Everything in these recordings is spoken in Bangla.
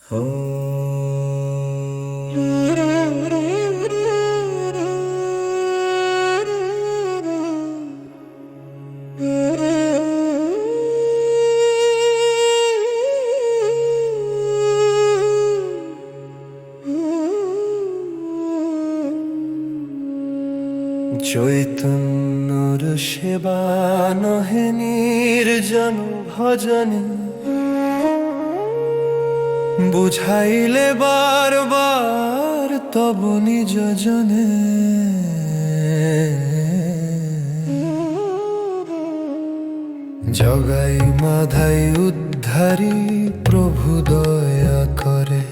চৈতন্যর সেবা নহে নির্জন ভজনে, বুঝাইলে বারবার তব নিজ জনে। জগাই মাধাই উদ্ধারী প্রভু দয়া করে,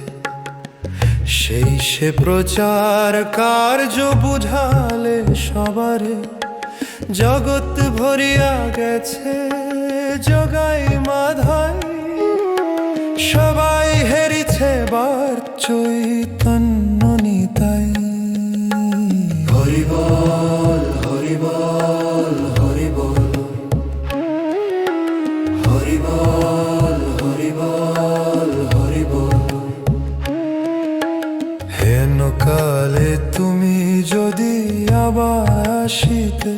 সেই সে প্রচার কার্য বুঝালে সবারে। জগৎ ভরিয়া গেছে জগাই মাধাই, সবাই হেরিছে বার চৈতন্য নিতাই। হরি বল হরি বল হরি বল, হরি বল হরি বল হরি বল। হেন কালে তুমি যদি আবার আসিতে,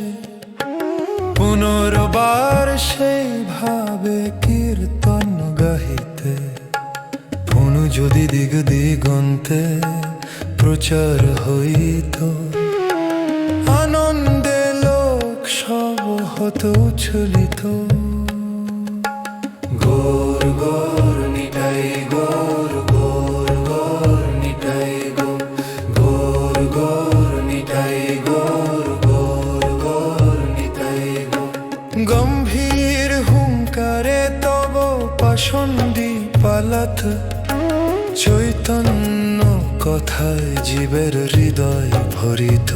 পুনর্বার সেই ভাবে কীর্তন গাহিতে। পুনঃ যদি দিগ দিগন্তে প্রচার হইত, আনন্দে লোক সব হতো উচ্ছ্বলিত। গৌর গৌর নিতাই গৌর, গৌর গৌর নিতাই গৌর, গৌর গৌর নিতাই গৌর, গৌর গৌর নিতাই গৌর। গম্ভীর হুঙ্কারে তব পাষণ্ডী পালাত, চৈতন্য কথায় জীবের হৃদয় ভরিত।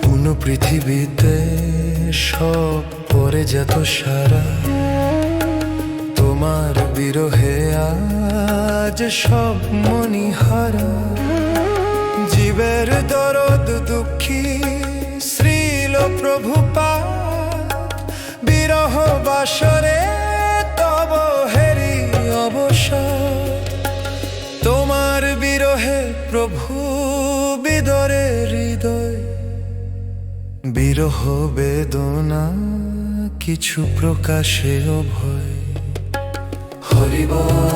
পুনঃ পৃথিবীতে সব পরে যেত সারা, তোমার বিরহে আজ সব মনিহারা। জীবের দরদ দুঃখী শ্রীল প্রভুপাদ, বিরহ বাসরে তব হেরি অবসর। তোমার বিরহে প্রভু বিদরে হৃদয়, বিরহ বেদনা কিছু প্রকাশেও ভয়। হরি বল